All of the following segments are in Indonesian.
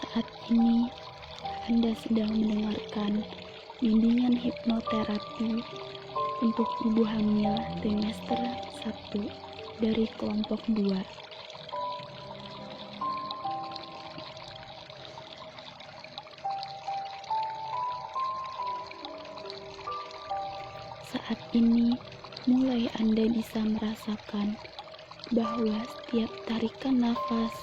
Saat ini, Anda sedang mendengarkan bimbingan hipnoterapi untuk ibu hamil trimester 1 dari kelompok 2. Saat ini, mulai Anda bisa merasakan bahwa setiap tarikan nafas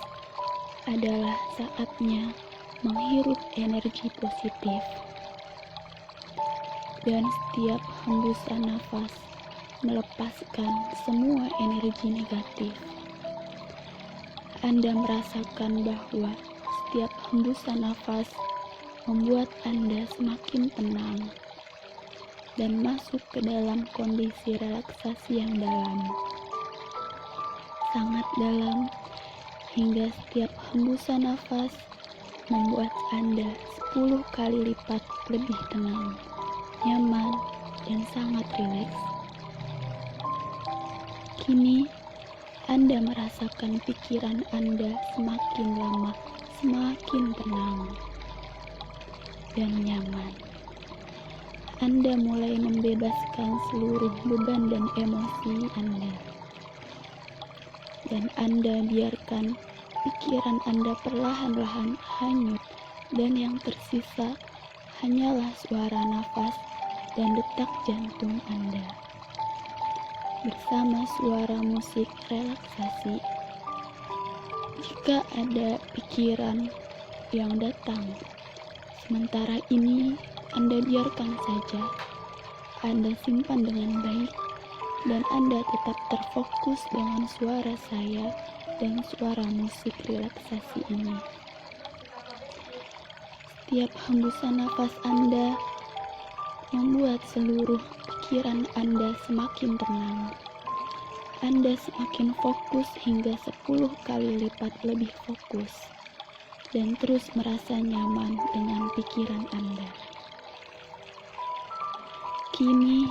adalah saatnya menghirup energi positif, dan setiap hembusan nafas melepaskan semua energi negatif. Anda merasakan bahwa setiap hembusan nafas membuat Anda semakin tenang dan masuk ke dalam kondisi relaksasi yang dalam, sangat dalam, hingga setiap hembusan nafas membuat Anda 10 kali lipat lebih tenang, nyaman, dan sangat rileks. Kini, Anda merasakan pikiran Anda semakin lama semakin tenang dan nyaman. Anda mulai membebaskan seluruh beban dan emosi Anda. Dan Anda biarkan pikiran Anda perlahan-lahan hanyut, dan yang tersisa hanyalah suara nafas dan detak jantung Anda bersama suara musik relaksasi. Jika ada pikiran yang datang, sementara ini Anda biarkan saja. Anda simpan dengan baik, dan Anda tetap terfokus dengan suara saya dan suara musik relaksasi ini. Setiap hembusan nafas Anda membuat seluruh pikiran Anda semakin tenang. Anda semakin fokus hingga 10 kali lipat lebih fokus, dan terus merasa nyaman dengan pikiran Anda. Kini,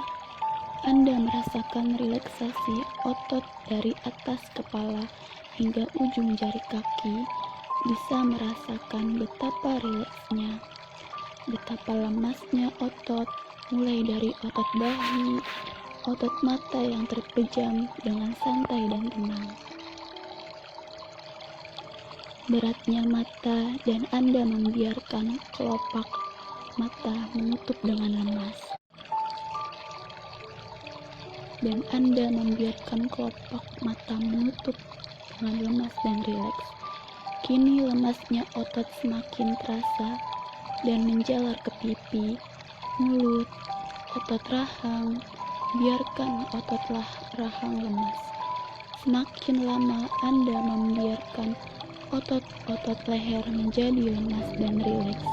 Anda merasakan relaksasi otot dari atas kepala hingga ujung jari kaki, bisa merasakan betapa rileksnya, betapa lemasnya otot, mulai dari otot bahu, otot mata yang terpejam dengan santai dan tenang. Beratnya mata, dan Anda membiarkan kelopak mata menutup dengan lemas. Dan Anda membiarkan kelopak mata menutup dengan lemas dan rileks. Kini lemasnya otot semakin terasa dan menjalar ke pipi, mulut, otot rahang. Biarkan otot rahang lemas. Semakin lama Anda membiarkan otot-otot leher menjadi lemas dan rileks.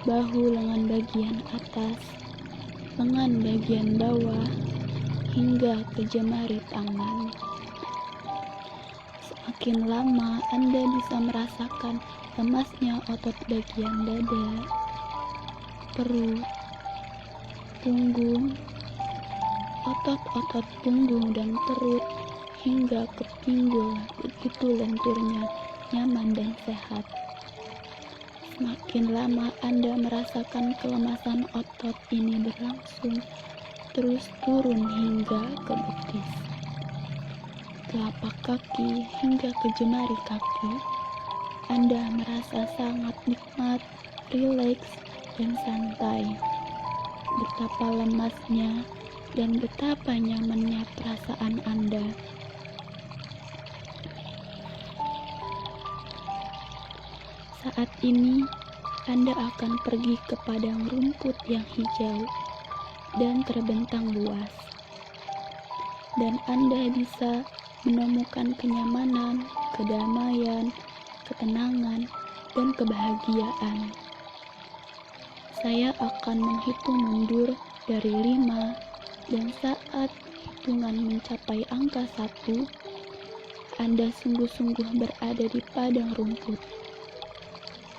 Bahu lengan bagian atas, lengan bagian bawah, hingga ke jemari tangan. Semakin lama Anda bisa merasakan lemasnya otot bagian dada, perut, punggung, otot-otot punggung dan perut hingga ke pinggul, begitu lenturnya, nyaman dan sehat. Semakin lama Anda merasakan kelemasan otot ini berlangsung, terus turun hingga ke betis, telapak kaki hingga ke jemari kaki. Anda merasa sangat nikmat, rileks, dan santai. Betapa lemasnya dan betapa nyamannya perasaan Anda. Saat ini, Anda akan pergi ke padang rumput yang hijau dan terbentang luas, dan Anda bisa menemukan kenyamanan, kedamaian, ketenangan, dan kebahagiaan. Saya akan menghitung mundur dari 5, dan saat hitungan mencapai angka 1, Anda sungguh-sungguh berada di padang rumput,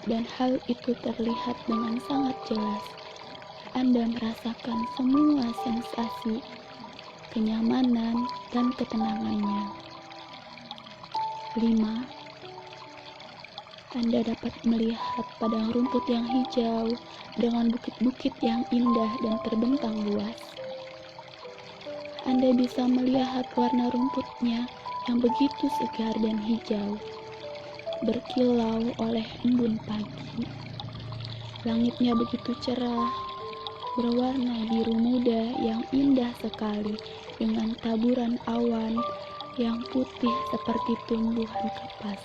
dan hal itu terlihat dengan sangat jelas. Anda merasakan semua sensasi, kenyamanan, dan ketenangannya. 5, Anda dapat melihat padang rumput yang hijau dengan bukit-bukit yang indah dan terbentang luas. Anda bisa melihat warna rumputnya yang begitu segar dan hijau, berkilau oleh embun pagi. Langitnya begitu cerah, berwarna biru muda yang indah sekali dengan taburan awan yang putih seperti tumbuhan kapas.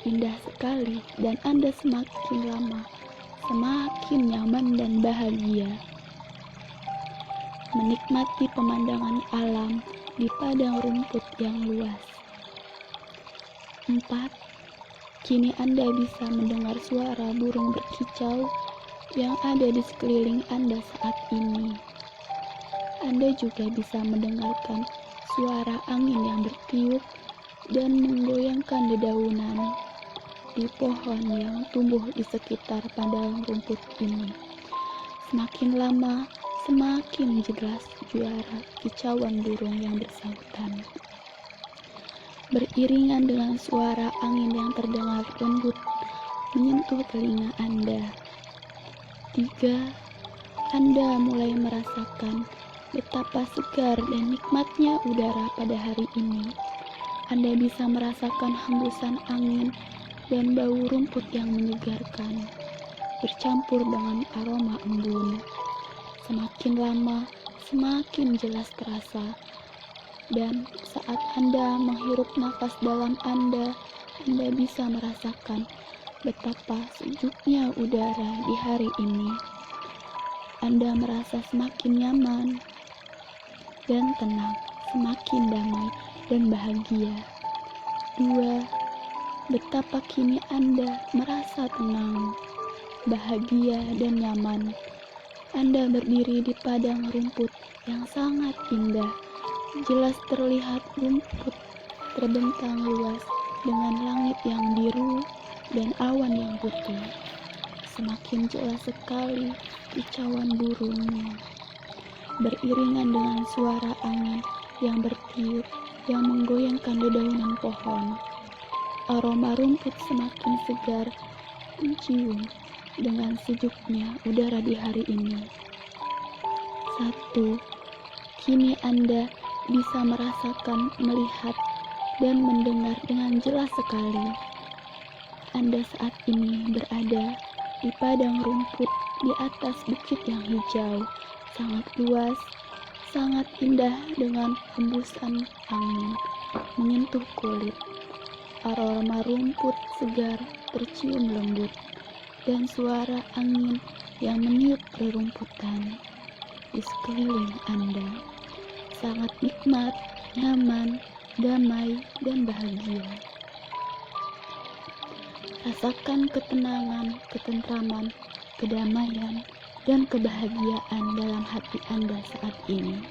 Indah sekali, dan Anda semakin lama semakin nyaman dan bahagia menikmati pemandangan alam di padang rumput yang luas. 4. Kini Anda bisa mendengar suara burung berkicau yang ada di sekeliling Anda saat ini. Anda juga bisa mendengarkan suara angin yang bertiup dan menggoyangkan dedaunan di pohon yang tumbuh di sekitar padang rumput ini. Semakin lama, semakin jelas suara kicauan burung yang bersautan, beriringan dengan suara angin yang terdengar lembut menyentuh telinga Anda. 3. Anda mulai merasakan betapa segar dan nikmatnya udara pada hari ini. Anda bisa merasakan hembusan angin dan bau rumput yang menyegarkan, bercampur dengan aroma embun. Semakin lama, semakin jelas terasa. Dan saat Anda menghirup nafas dalam Anda bisa merasakan betapa sejuknya udara di hari ini. Anda merasa semakin nyaman dan tenang, semakin damai dan bahagia. 2. Betapa kini Anda merasa tenang, bahagia, dan nyaman. Anda berdiri di padang rumput yang sangat indah. Jelas terlihat rumput terbentang luas dengan langit yang biru dan awan yang putih. Semakin jelas sekali kicauan burungnya, beriringan dengan suara angin yang bertiup yang menggoyangkan dedaunan pohon. Aroma rumput semakin segar mencium dengan sejuknya udara di hari ini. 1. Kini Anda bisa merasakan, melihat, dan mendengar dengan jelas sekali. Anda saat ini berada di padang rumput di atas bukit yang hijau, sangat luas, sangat indah dengan hembusan angin menyentuh kulit. Aroma rumput segar tercium lembut, dan suara angin yang meniup rerumputan di sekeliling Anda. Sangat nikmat, nyaman, damai, dan bahagia. Rasakan ketenangan, ketentraman, kedamaian, dan kebahagiaan dalam hati Anda saat ini.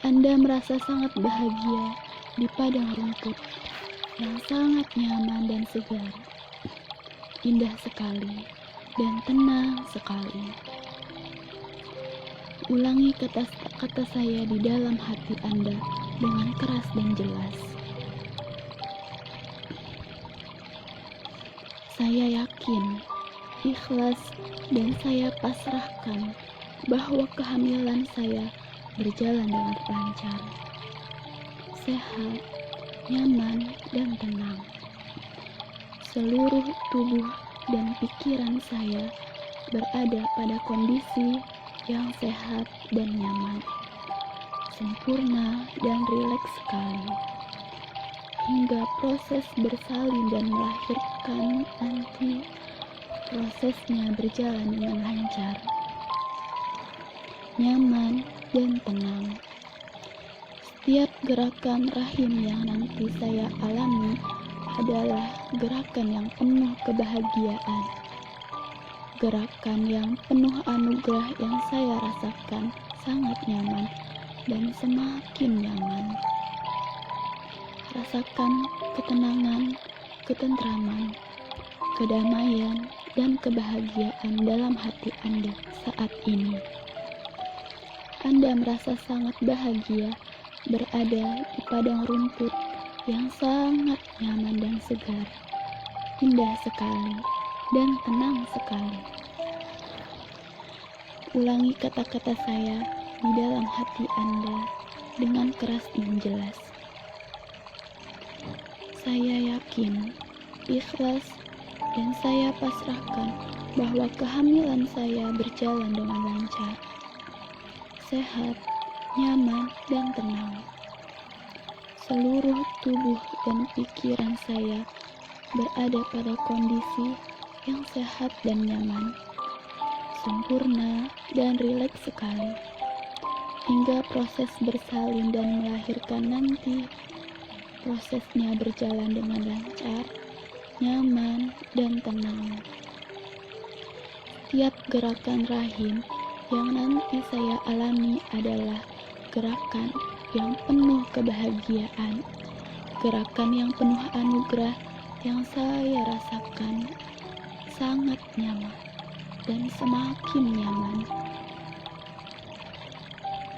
Anda merasa sangat bahagia di padang rumput yang sangat nyaman dan segar. Indah sekali dan tenang sekali. Ulangi kata-kata saya di dalam hati Anda dengan keras dan jelas. Saya yakin, ikhlas, dan saya pasrahkan bahwa kehamilan saya berjalan dengan lancar, sehat, nyaman, dan tenang. Seluruh tubuh dan pikiran saya berada pada kondisi yang sehat dan nyaman, sempurna dan rileks sekali, hingga proses bersalin dan melahirkan nanti prosesnya berjalan dengan lancar, nyaman, dan tenang. Setiap gerakan rahim yang nanti saya alami adalah gerakan yang penuh kebahagiaan, gerakan yang penuh anugerah yang saya rasakan sangat nyaman dan semakin nyaman. Rasakan ketenangan, ketentraman, kedamaian, dan kebahagiaan dalam hati Anda saat ini. Anda merasa sangat bahagia berada di padang rumput yang sangat nyaman dan segar, indah sekali, dan tenang sekali. Ulangi kata-kata saya di dalam hati Anda dengan keras dan jelas. Saya yakin, ikhlas, dan saya pasrahkan bahwa kehamilan saya berjalan dengan lancar, sehat, nyaman, dan tenang. Seluruh tubuh dan pikiran saya berada pada kondisi yang sehat dan nyaman, sempurna dan rileks sekali, hingga proses bersalin dan melahirkan nanti. Prosesnya berjalan dengan lancar, nyaman, dan tenang. Setiap gerakan rahim yang nanti saya alami adalah gerakan yang penuh kebahagiaan, gerakan yang penuh anugerah yang saya rasakan sangat nyaman dan semakin nyaman.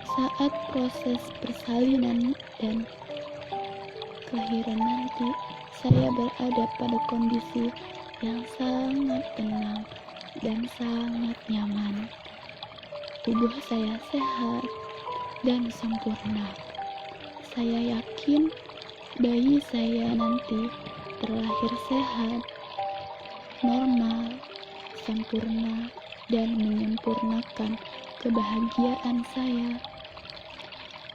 Saat proses persalinan dan kelahiran nanti, saya berada pada kondisi yang sangat tenang dan sangat nyaman. Tubuh saya sehat dan sempurna. Saya yakin bayi saya nanti terlahir sehat, normal, sempurna, dan menyempurnakan kebahagiaan saya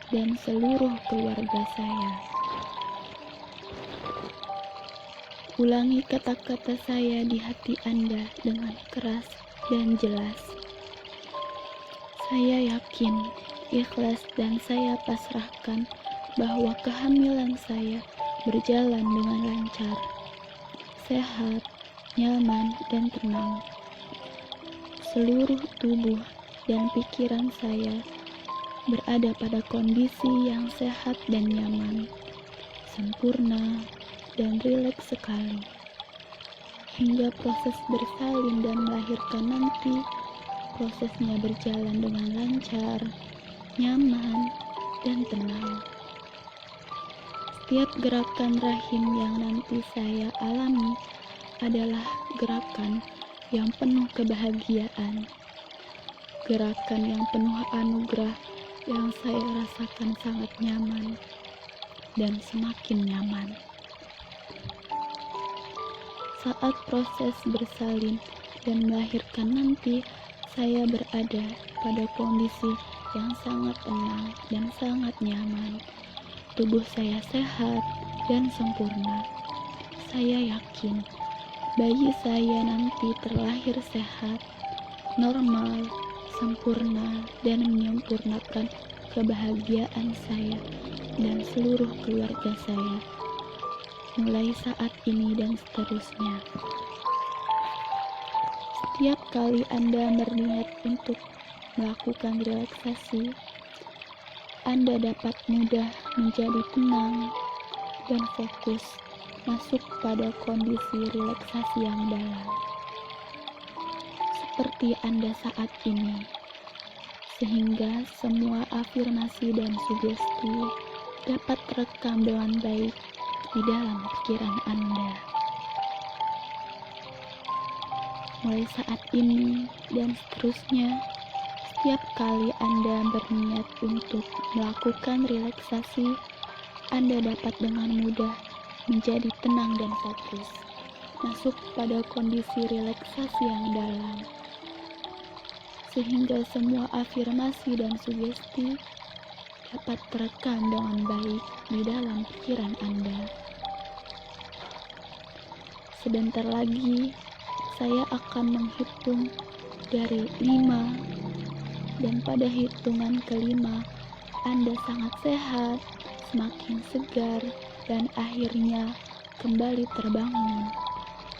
dan seluruh keluarga saya. Ulangi kata-kata saya di hati Anda dengan keras dan jelas. Saya yakin, ikhlas, dan saya pasrahkan bahwa kehamilan saya berjalan dengan lancar, sehat, nyaman, dan tenang. Seluruh tubuh dan pikiran saya berada pada kondisi yang sehat dan nyaman, sempurna, dan rileks sekali, hingga proses bersalin dan melahirkan nanti. Prosesnya berjalan dengan lancar, nyaman, dan tenang. Setiap gerakan rahim yang nanti saya alami adalah gerakan yang penuh kebahagiaan, gerakan yang penuh anugerah yang saya rasakan sangat nyaman dan semakin nyaman. Saat proses bersalin dan melahirkan nanti, saya berada pada kondisi yang sangat tenang dan sangat nyaman. Tubuh saya sehat dan sempurna. Saya yakin bayi saya nanti terlahir sehat, normal, sempurna, dan menyempurnakan kebahagiaan saya dan seluruh keluarga saya, mulai saat ini dan seterusnya. Setiap kali Anda berniat untuk melakukan relaksasi, Anda dapat mudah menjadi tenang dan fokus masuk pada kondisi relaksasi yang dalam, seperti Anda saat ini, sehingga semua afirmasi dan sugesti dapat terekam dengan baik di dalam pikiran Anda. Mulai saat ini dan seterusnya, setiap kali Anda berniat untuk melakukan relaksasi, Anda dapat dengan mudah menjadi tenang dan fokus, masuk pada kondisi relaksasi yang dalam, sehingga semua afirmasi dan sugesti dapat terekam dengan baik di dalam pikiran Anda. Sebentar lagi, saya akan menghitung dari 5, dan pada hitungan kelima, Anda sangat sehat, semakin segar, dan akhirnya kembali terbangun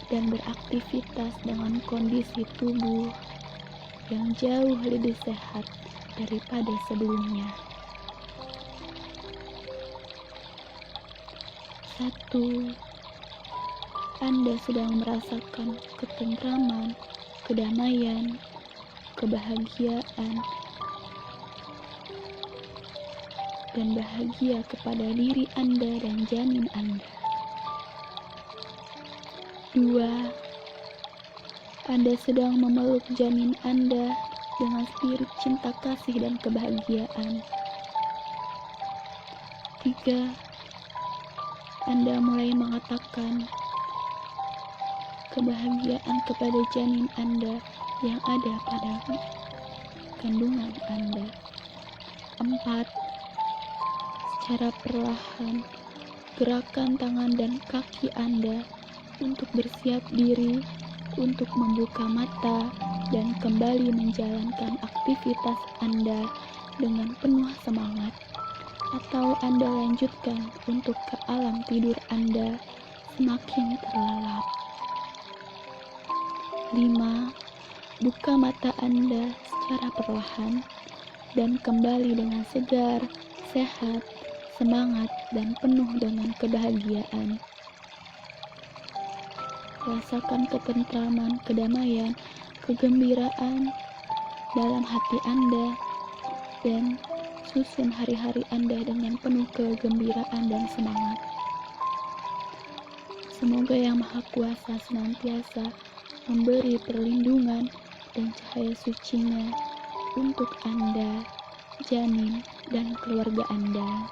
dan beraktivitas dengan kondisi tubuh yang jauh lebih sehat daripada sebelumnya. 1. Anda sedang merasakan ketentraman, kedamaian, kebahagiaan, dan bahagia kepada diri Anda dan janin Anda. 2. Anda sedang memeluk janin Anda dengan spirit cinta kasih dan kebahagiaan. 3. Anda mulai mengatakan kebahagiaan kepada janin Anda yang ada pada kandungan Anda. 4. Secara perlahan, gerakan tangan dan kaki Anda untuk bersiap diri untuk membuka mata dan kembali menjalankan aktivitas Anda dengan penuh semangat, atau Anda lanjutkan untuk ke alam tidur Anda semakin terlelap. 5. Buka mata Anda secara perlahan dan kembali dengan segar, sehat, semangat, dan penuh dengan kebahagiaan. Rasakan ketentraman, kedamaian, kegembiraan dalam hati Anda dan susun hari-hari Anda dengan penuh kegembiraan dan semangat. Semoga Yang Maha Kuasa senantiasa memberi perlindungan dan cahaya suci-Nya untuk Anda, janin, dan keluarga Anda.